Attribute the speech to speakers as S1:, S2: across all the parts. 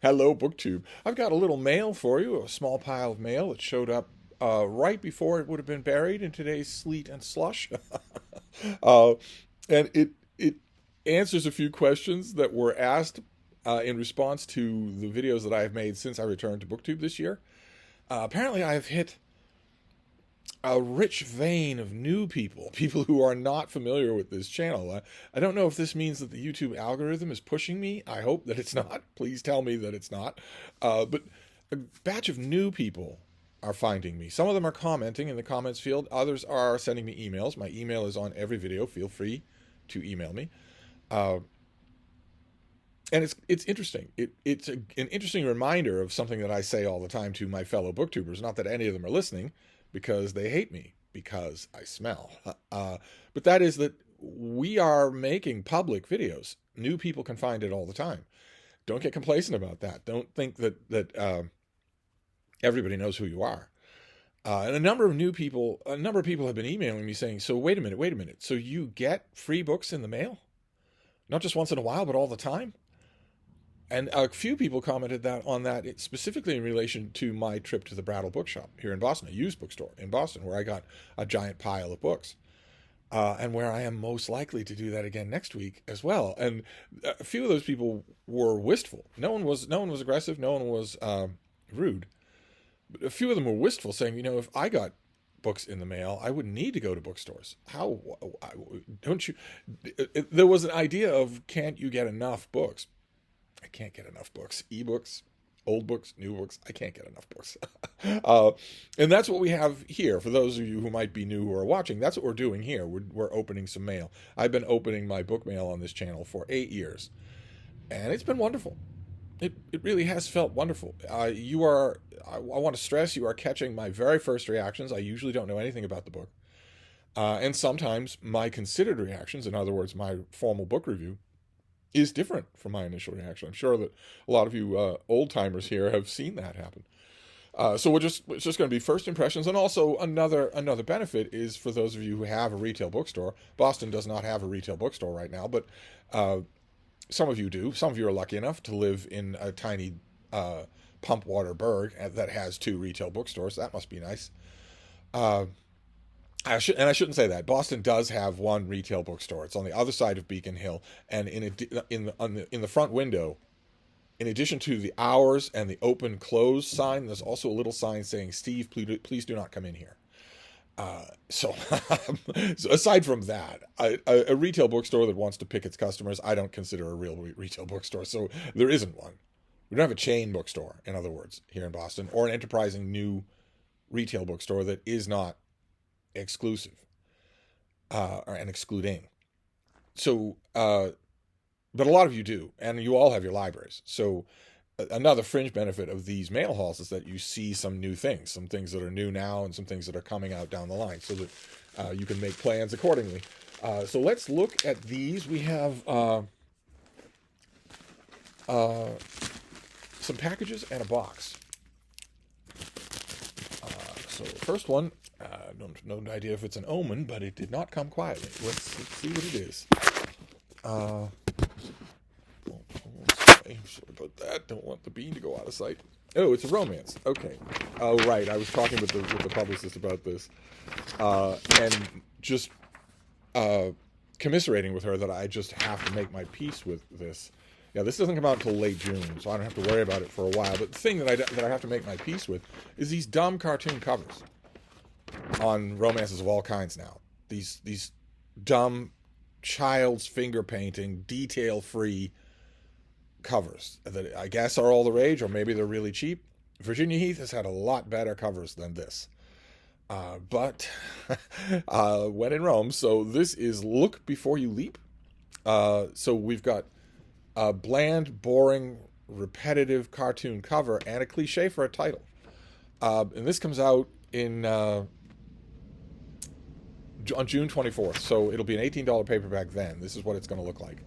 S1: Hello, BookTube. I've got a little mail for you, a small pile of mail that showed up right before it would have been buried in today's sleet and slush. uh, and it answers a few questions that were asked in response to the videos that I have made since I returned to BookTube this year. Apparently, I have hit a rich vein of new people, people who are not familiar with this channel. I don't know if this means that the YouTube algorithm is pushing me. I hope that it's not. Please tell me that it's not. But a batch of new people are finding me. Some of them are commenting in the comments field. Others are sending me emails. My email is on every video. Feel free to email me. Uh, and it's interesting. It's an interesting reminder of something that I say all the time to my fellow booktubers. Not that any of them are listening, because they hate me because I smell. But that is that we are making public videos. New people can find it all the time. Don't get complacent about that. Don't think that everybody knows who you are. And a number of people have been emailing me saying, "So wait a minute. So you get free books in the mail, not just once in a while, but all the time?" And a few people commented that on that specifically in relation to my trip to the Brattle Bookshop here in Boston, a used bookstore in Boston, where I got a giant pile of books, and where I am most likely to do that again next week as well. And a few of those people were wistful. No one was aggressive. No one was rude. But a few of them were wistful, saying, if I got books in the mail, I wouldn't need to go to bookstores. How don't you? There was an idea of, can't you get enough books? I can't get enough books. Ebooks, old books, new books. I can't get enough books. And that's what we have here. For those of you who might be new who are watching, that's what we're doing here. We're opening some mail. I've been opening my book mail on this channel for 8 years. And it's been wonderful. It really has felt wonderful. I want to stress, you are catching my very first reactions. I usually don't know anything about the book. And sometimes my considered reactions, in other words, my formal book review, is different from my initial reaction. I'm sure that a lot of you old timers here have seen that happen. So it's just going to be first impressions, and also another benefit is for those of you who have a retail bookstore. Boston does not have a retail bookstore right now, but some of you do. Some of you are lucky enough to live in a tiny pump water burg that has 2 retail bookstores. That must be nice. I shouldn't say that. Boston does have one retail bookstore. It's on the other side of Beacon Hill, and in the front window, in addition to the hours and the open close sign, there's also a little sign saying, "Steve, please do not come in here." So aside from that, a retail bookstore that wants to pick its customers, I don't consider a real retail bookstore. So there isn't one. We don't have a chain bookstore, in other words, here in Boston, or an enterprising new retail bookstore that is not exclusive and excluding. So, but a lot of you do, and you all have your libraries. So another fringe benefit of these mail hauls is that you see some new things, some things that are new now and some things that are coming out down the line, so that you can make plans accordingly. So let's look at these. We have some packages and a box. So the first one, no idea if it's an omen, but it did not come quietly. Let's see what it is. Sorry about that. Don't want the bean to go out of sight. Oh, it's a romance. Okay. Oh, right. I was talking with the publicist about this, and just commiserating with her that I just have to make my peace with this. Yeah, this doesn't come out until late June, so I don't have to worry about it for a while. But the thing that I have to make my peace with is these dumb cartoon covers on romances of all kinds now. These dumb child's finger painting, detail-free covers that I guess are all the rage, or maybe they're really cheap. Virginia Heath has had a lot better covers than this. But when in Rome, so this is Look Before You Leap. So we've got a bland, boring, repetitive cartoon cover and a cliche for a title. And this comes out on June 24th, so it'll be an $18 paperback then. This is what it's going to look like.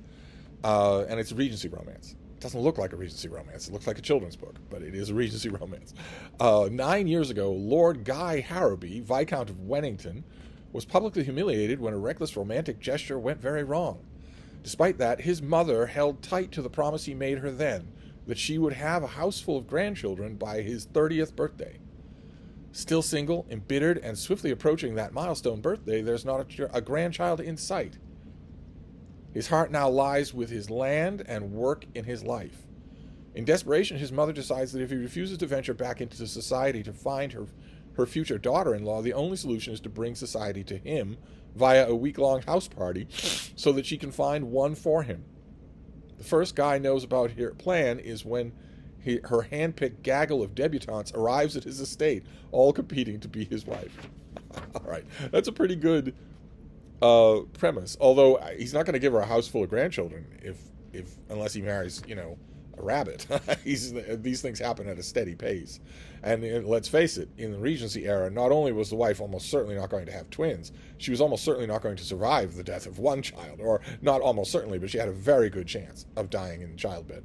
S1: And it's a Regency romance. It doesn't look like a Regency romance. It looks like a children's book, but it is a Regency romance. 9 years ago, Lord Guy Harrowby, Viscount of Wennington, was publicly humiliated when a reckless romantic gesture went very wrong. Despite that, his mother held tight to the promise he made her then. that she would have a house full of grandchildren by his 30th birthday. Still single, embittered, and swiftly approaching that milestone birthday, there's not a grandchild in sight. His heart now lies with his land and work in his life. In desperation, his mother decides that if he refuses to venture back into society to find her future daughter-in-law, the only solution is to bring society to him via a week-long house party so that she can find one for him. The first guy knows about her plan is when her hand-picked gaggle of debutantes arrives at his estate, all competing to be his wife. All right, that's a pretty good premise. Although he's not going to give her a house full of grandchildren unless he marries, a rabbit. These things happen at a steady pace. And let's face it, in the Regency era, not only was the wife almost certainly not going to have twins, she was almost certainly not going to survive the death of one child, or not almost certainly, but she had a very good chance of dying in childbed.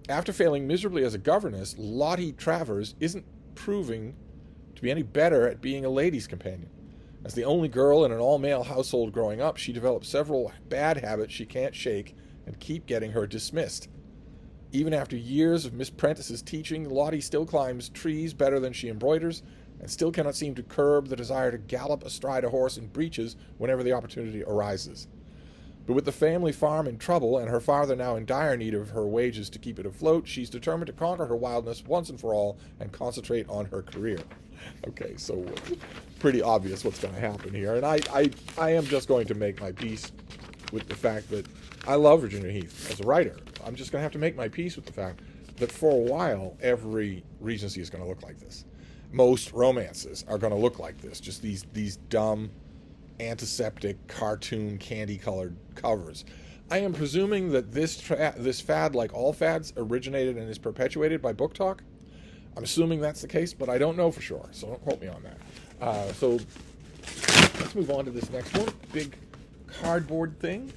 S1: After failing miserably as a governess, Lottie Travers isn't proving to be any better at being a lady's companion. As the only girl in an all-male household growing up, she developed several bad habits she can't shake and keep getting her dismissed. Even after years of Miss Prentice's teaching, Lottie still climbs trees better than she embroiders, and still cannot seem to curb the desire to gallop astride a horse in breeches whenever the opportunity arises. But with the family farm in trouble and her father now in dire need of her wages to keep it afloat, she's determined to conquer her wildness once and for all and concentrate on her career. Okay, so pretty obvious what's going to happen here. And I am just going to make my peace with the fact that I love Virginia Heath as a writer. I'm just going to have to make my peace with the fact that for a while, every Regency is going to look like this. Most romances are going to look like this, just these dumb, antiseptic, cartoon, candy-colored covers. I am presuming that this fad, like all fads, originated and is perpetuated by Book Talk. I'm assuming that's the case, but I don't know for sure, so don't quote me on that. So let's move on to this next one. Big cardboard thing.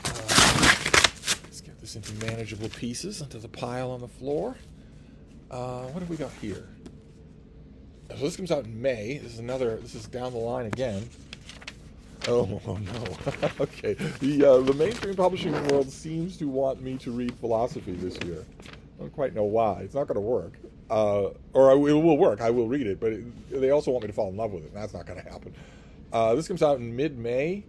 S1: Let's get this into manageable pieces, into the pile on the floor. What have we got here? So this comes out in May. This is down the line again. Oh no. Okay. The mainstream publishing world seems to want me to read philosophy this year. I don't quite know why. It's not going to work. It will work. I will read it, but they also want me to fall in love with it, and that's not going to happen. This comes out in mid-May.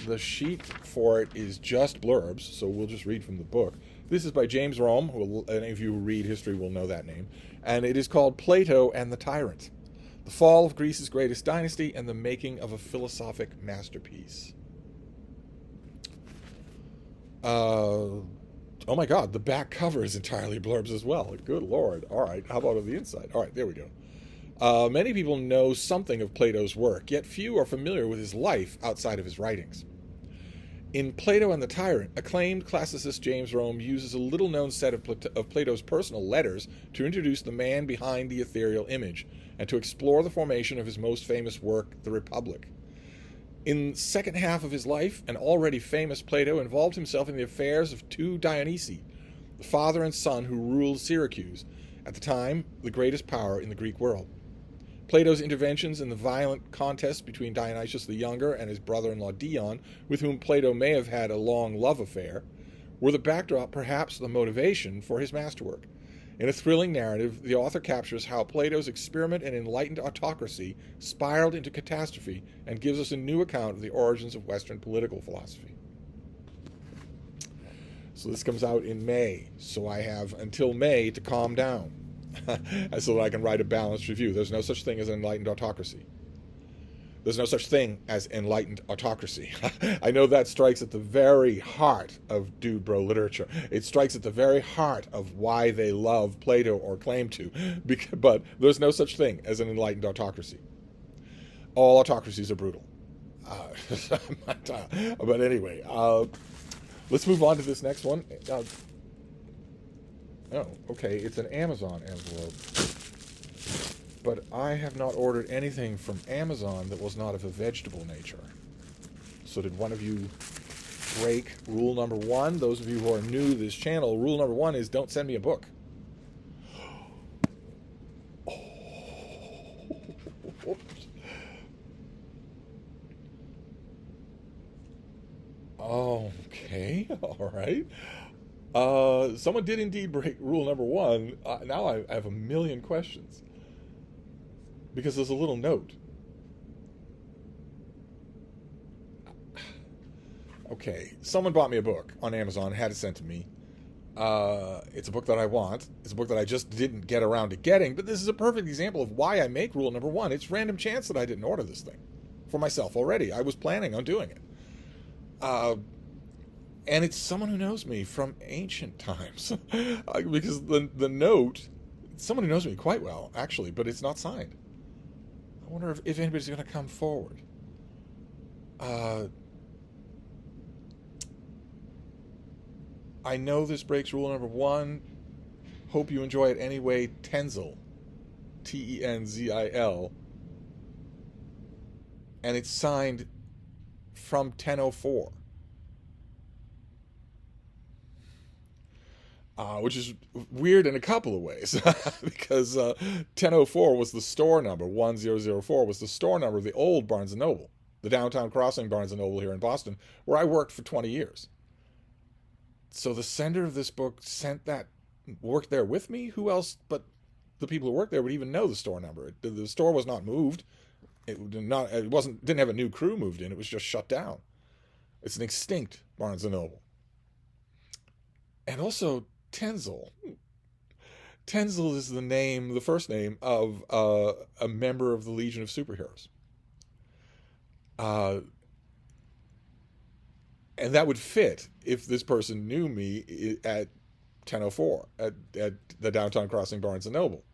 S1: The sheet for it is just blurbs, so we'll just read from the book. This is by James Rome, who any of you who read history will know that name, and it is called Plato and the Tyrant: The Fall of Greece's Greatest Dynasty and the Making of a Philosophic Masterpiece. Oh my God, the back cover is entirely blurbs as well. Good Lord. All right, how about on the inside? All right, there we go. Many people know something of Plato's work, yet few are familiar with his life outside of his writings. In Plato and the Tyrant, acclaimed classicist James Rome uses a little-known set of Plato's personal letters to introduce the man behind the ethereal image, and to explore the formation of his most famous work, The Republic. In the second half of his life, an already famous Plato involved himself in the affairs of two Dionysi, the father and son who ruled Syracuse, at the time the greatest power in the Greek world. Plato's interventions in the violent contest between Dionysius the Younger and his brother-in-law Dion, with whom Plato may have had a long love affair, were the backdrop, perhaps the motivation, for his masterwork. In a thrilling narrative, the author captures how Plato's experiment in enlightened autocracy spiraled into catastrophe and gives us a new account of the origins of Western political philosophy. So this comes out in May, so I have until May to calm down so that I can write a balanced review. There's no such thing as enlightened autocracy. There's no such thing as enlightened autocracy. I know that strikes at the very heart of dude bro literature. It strikes at the very heart of why they love Plato or claim to. But there's no such thing as an enlightened autocracy. All autocracies are brutal. But anyway, let's move on to this next one. Oh, okay, it's an Amazon envelope. But I have not ordered anything from Amazon that was not of a vegetable nature. So did one of you break rule number one? Those of you who are new to this channel, rule number one is don't send me a book. Okay, all right. Someone did indeed break rule number one. Now I have a million questions because there's a little note. Okay, someone bought me a book on Amazon, had it sent to me. It's a book that I want. It's a book that I just didn't get around to getting, but this is a perfect example of why I make rule number one. It's random chance that I didn't order this thing for myself already. I was planning on doing it. And it's someone who knows me from ancient times. Because the note, someone who knows me quite well, actually, but it's not signed. I wonder if anybody's going to come forward. I know this breaks rule number one. Hope you enjoy it anyway. Tenzil. Tenzil. And it's signed from 1004. Which is weird in a couple of ways. Because 1004 was the store number. 1004 was the store number of the old Barnes & Noble. The Downtown Crossing Barnes & Noble here in Boston, where I worked for 20 years. So the sender of this book worked there with me? Who else but the people who worked there would even know the store number? The store was not moved. Didn't have a new crew moved in. It was just shut down. It's an extinct Barnes & Noble. And also Tenzil. Tenzil is the first name of a member of the Legion of Superheroes. And that would fit if this person knew me at 1004 at the Downtown Crossing Barnes & Noble.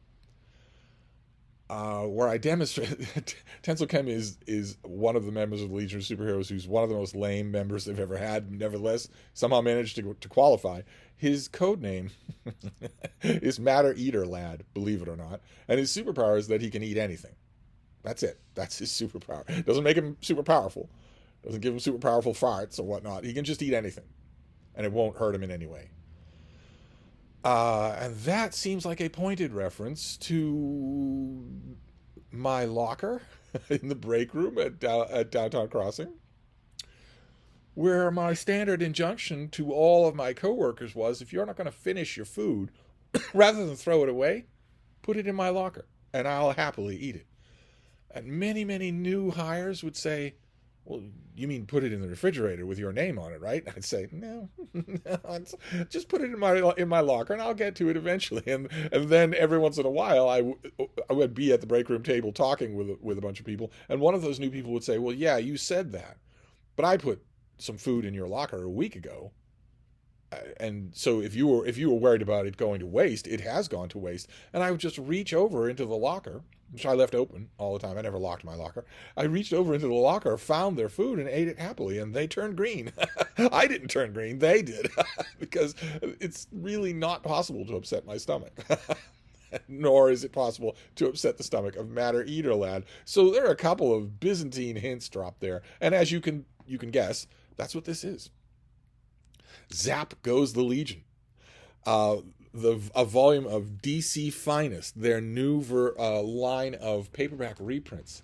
S1: Where I demonstrate Tenzil Kem is one of the members of the Legion of Superheroes who's one of the most lame members they've ever had, nevertheless somehow managed to qualify. His code name is Matter Eater Lad, believe it or not, and his superpower is that he can eat anything. That's it. That's his superpower. Doesn't make him super powerful. Doesn't give him super powerful farts or whatnot. He can just eat anything, and it won't hurt him in any way. And that seems like a pointed reference to my locker in the break room at Downtown Crossing, where my standard injunction to all of my coworkers was, if you're not going to finish your food, rather than throw it away, put it in my locker, and I'll happily eat it. And many, many new hires would say, well, you mean put it in the refrigerator with your name on it, right? I'd say, no, just put it in my locker, and I'll get to it eventually. And then every once in a while, I would be at the break room table talking with a bunch of people, and one of those new people would say, well, yeah, you said that, but I put some food in your locker a week ago. And so if you were worried about it going to waste, it has gone to waste. And I would just reach over into the locker, which I left open all the time. I never locked my locker. I reached over into the locker, found their food, and ate it happily. And they turned green. I didn't turn green. They did. Because it's really not possible to upset my stomach. Nor is it possible to upset the stomach of Matter Eater Lad. So there are a couple of Byzantine hints dropped there. And as you can guess, that's what this is. Zap goes the Legion. A volume of DC Finest, their new line of paperback reprints.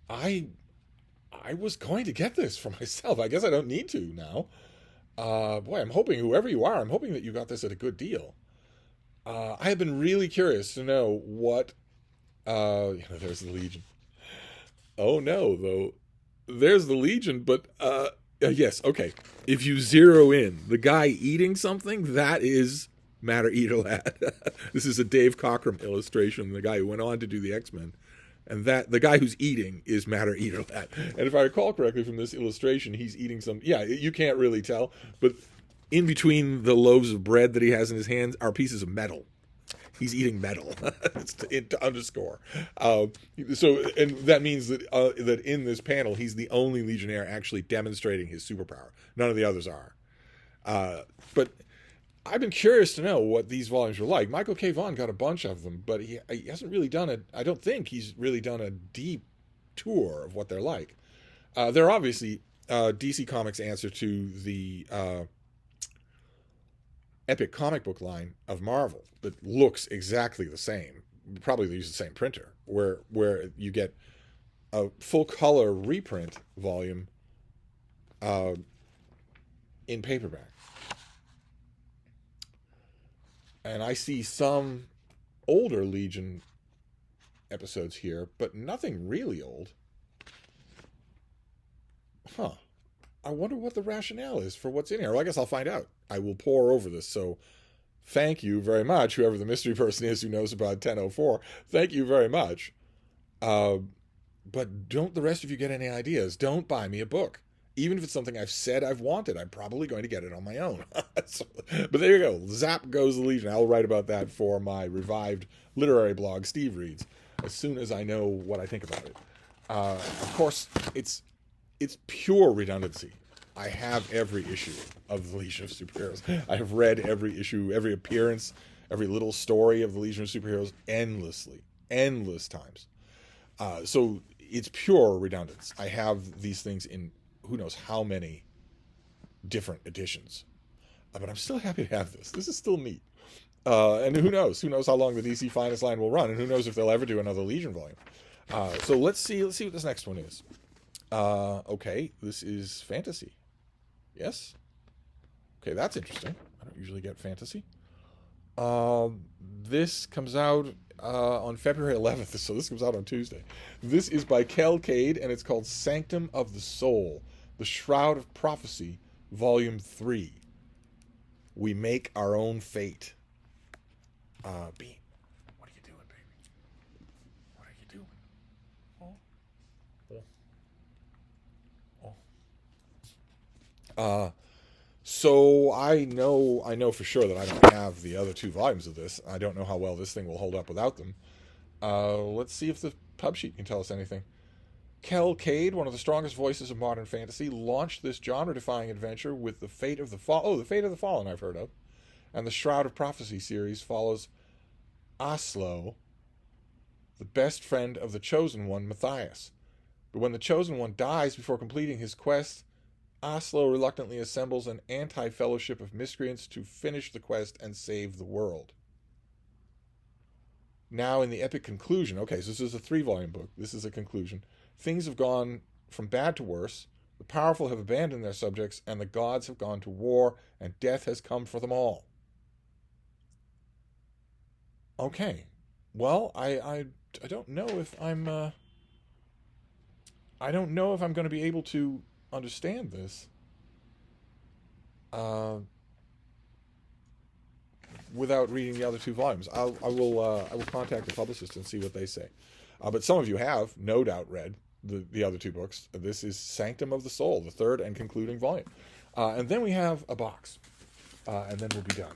S1: I was going to get this for myself. I guess I don't need to now. Boy, I'm hoping, whoever you are, I'm hoping that you got this at a good deal. I have been really curious to know what... there's the Legion. Oh no, though. There's the Legion, but... yes, okay. If you zero in, the guy eating something, that is Matter Eater Lad. This is a Dave Cockrum illustration, the guy who went on to do the X-Men. And that the guy who's eating is Matter Eater Lad. And if I recall correctly from this illustration, he's eating some... Yeah, you can't really tell, but in between the loaves of bread that he has in his hands are pieces of metal. He's eating metal. It's to underscore. So, and that means that that in this panel, he's the only Legionnaire actually demonstrating his superpower. None of the others are. But I've been curious to know what these volumes are like. Michael K. Vaughan got a bunch of them, but he hasn't really done it. I don't think he's really done a deep tour of what they're like. They're obviously DC Comics' answer to the epic comic book line of Marvel that looks exactly the same. Probably they use the same printer, where you get a full color reprint volume in paperback. And I see some older Legion episodes here, but nothing really old. Huh. I wonder what the rationale is for what's in here. Well, I guess I'll find out. I will pore over this. So thank you very much, whoever the mystery person is who knows about 1004. Thank you very much. But don't the rest of you get any ideas? Don't buy me a book. Even if it's something I've said I've wanted, I'm probably going to get it on my own. But there you go. Zap goes the Legion. I'll write about that for my revived literary blog, Steve Reads, as soon as I know what I think about it. Of course, it's pure redundancy. I have every issue of the Legion of Superheroes. I have read every issue, every appearance, every little story of the Legion of Superheroes endless times. So it's pure redundance. I have these things in who knows how many different editions. But I'm still happy to have this. This is still neat. And who knows? Who knows how long the DC Finest line will run, and who knows if they'll ever do another Legion volume. So let's see what this next one is. Okay, this is fantasy. Yes? Okay, that's interesting. I don't usually get fantasy. This comes out on February 11th, so this comes out on Tuesday. This is by Kel Cade, and it's called Sanctum of the Soul, The Shroud of Prophecy, Volume 3. We Make Our Own Fate. Bean, what are you doing, baby? What are you doing? So I know for sure that I don't have the other two volumes of this. I don't know how well this thing will hold up without them. Let's see if the pub sheet can tell us anything. Kel Cade, one of the strongest voices of modern fantasy, launched this genre-defying adventure with the Fate of the the Fate of the Fallen I've heard of, and the Shroud of Prophecy series follows Aslo, the best friend of the Chosen One, Matthias. But when the Chosen One dies before completing his quest, Aslo reluctantly assembles an anti-fellowship of miscreants to finish the quest and save the world. Now in the epic conclusion, okay, so this is a 3-volume book. This is a conclusion. Things have gone from bad to worse. The powerful have abandoned their subjects, and the gods have gone to war, and death has come for them all. Okay, well, I don't know if I'm I don't know if I'm going to be able to understand this without reading the other two volumes. I will contact the publicist and see what they say. But some of you have no doubt read the other two books. This is Sanctum of the Soul, the third and concluding volume. And then we have a box, and then we'll be done.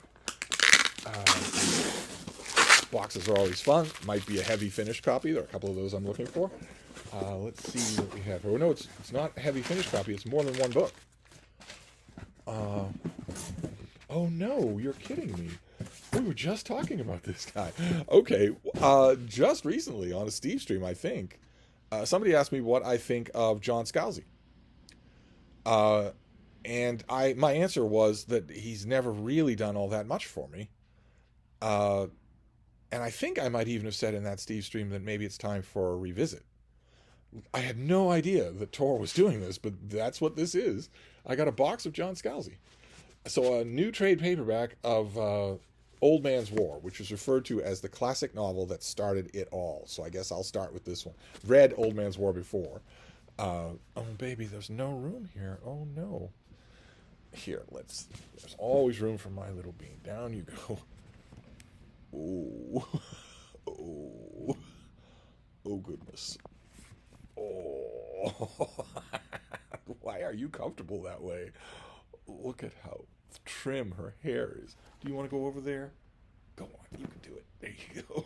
S1: Boxes are always fun. Might be a heavy finished copy. There are a couple of those I'm looking for. Let's see what we have. Oh no, it's not a heavy finished copy. It's more than one book. Oh no, you're kidding me. We were just talking about this guy. Okay, just recently on a Steve stream, I think, somebody asked me what I think of John Scalzi. And my answer was that he's never really done all that much for me. And I think I might even have said in that Steve stream that maybe it's time for a revisit. I had no idea that Tor was doing this, but that's what this is. I got a box of John Scalzi. So a new trade paperback of Old Man's War, which was referred to as the classic novel that started it all. So I guess I'll start with this one. Read Old Man's War before. Oh, baby, there's no room here. Oh, no. Here, there's always room for my little bean. Down you go. Oh. Oh. Oh, goodness. Oh. Why are you comfortable that way? Look at how trim her hair is. Do you want to go over there? Go on, you can do it. There you go.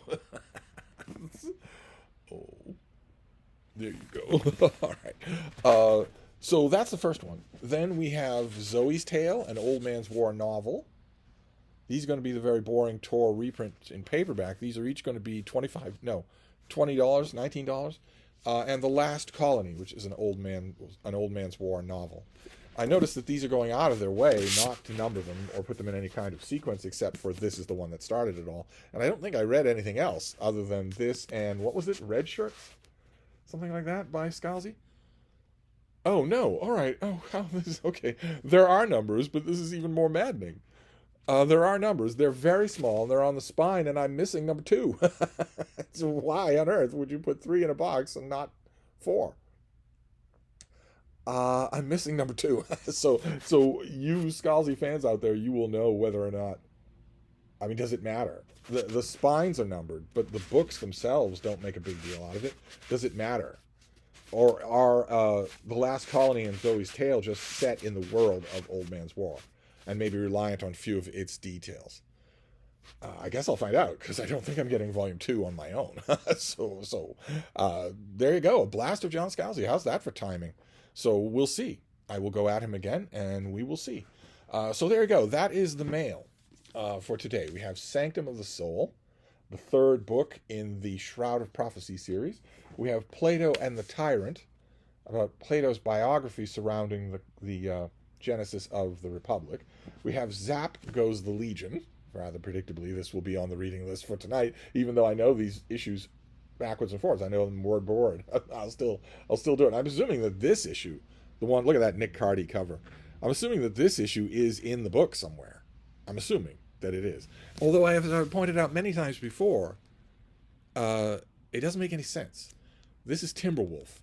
S1: Oh. There you go. All right. So that's the first one. Then we have Zoe's Tale, an Old Man's War novel. These are going to be the very boring Tor reprint in paperback. These are each going to be $20, $19. And The Last Colony, which is an Old Man's War novel. I noticed that these are going out of their way not to number them or put them in any kind of sequence, except for this is the one that started it all. And I don't think I read anything else other than this and, what was it, Red Shirts? Something like that by Scalzi? Oh, no. All right. Oh, this is okay. There are numbers, but this is even more maddening. There are numbers. They're very small. They're on the spine, and I'm missing number 2. So why on earth would you put 3 in a box and not 4? I'm missing number 2. So you Scalzi fans out there, you will know whether or not. I mean, does it matter? The spines are numbered, but the books themselves don't make a big deal out of it. Does it matter? Or are The Last Colony and Zoe's Tale just set in the world of Old Man's War and maybe reliant on few of its details? I guess I'll find out, because I don't think I'm getting volume 2 on my own. There you go. A blast of John Scalzi. How's that for timing? So we'll see. I will go at him again, and we will see. So there you go. That is the mail for today. We have Sanctum of the Soul, the 3rd book in the Shroud of Prophecy series. We have Plato and the Tyrant, about Plato's biography surrounding the genesis of the Republic. We have Zap Goes the Legion. Rather predictably, this will be on the reading list for tonight, even though I know these issues backwards and forwards. I know them word by word. I'll still do it. I'm assuming that this issue, the one, look at that Nick Cardy cover. I'm assuming that this issue is in the book somewhere. I'm assuming that it is. Although I've pointed out many times before, it doesn't make any sense. This is Timberwolf,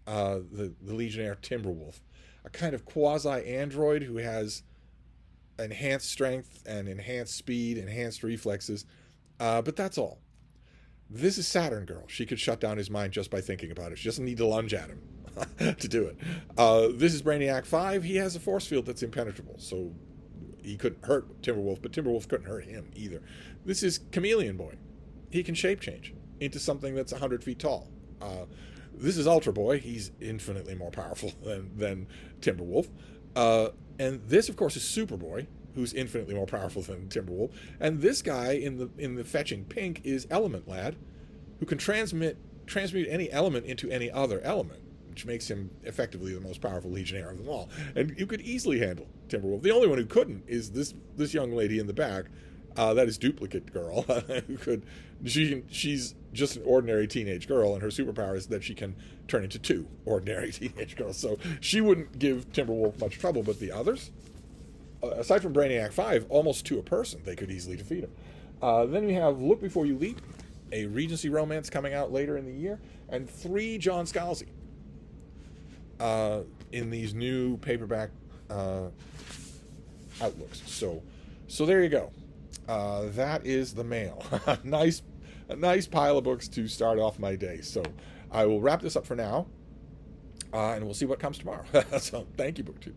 S1: the Legionnaire Timberwolf, a kind of quasi-android who has enhanced strength and enhanced speed, enhanced reflexes, but that's all. This is Saturn Girl. She could shut down his mind just by thinking about it. She doesn't need to lunge at him to do it. This is Brainiac 5. He has a force field that's impenetrable, so he couldn't hurt Timberwolf, but Timberwolf couldn't hurt him either. This is Chameleon Boy. He can shape change into something that's 100 feet tall. This is Ultra Boy. He's infinitely more powerful than Timberwolf. And this, of course, is Superboy, who's infinitely more powerful than Timberwolf. And this guy in the fetching pink is Element Lad, who can transmute any element into any other element, which makes him effectively the most powerful Legionnaire of them all. And you could easily handle Timberwolf. The only one who couldn't is this young lady in the back. That is Duplicate Girl. She's just an ordinary teenage girl, and her superpower is that she can turn into 2 ordinary teenage girls. So she wouldn't give Timberwolf much trouble, but the others, aside from Brainiac 5, almost to a person, they could easily defeat him. Then we have Look Before You Leap, a Regency romance coming out later in the year, and 3 John Scalzi in these new paperback outlooks. So there you go. That is the mail. A nice pile of books to start off my day. So I will wrap this up for now, and we'll see what comes tomorrow. So thank you, BookTube.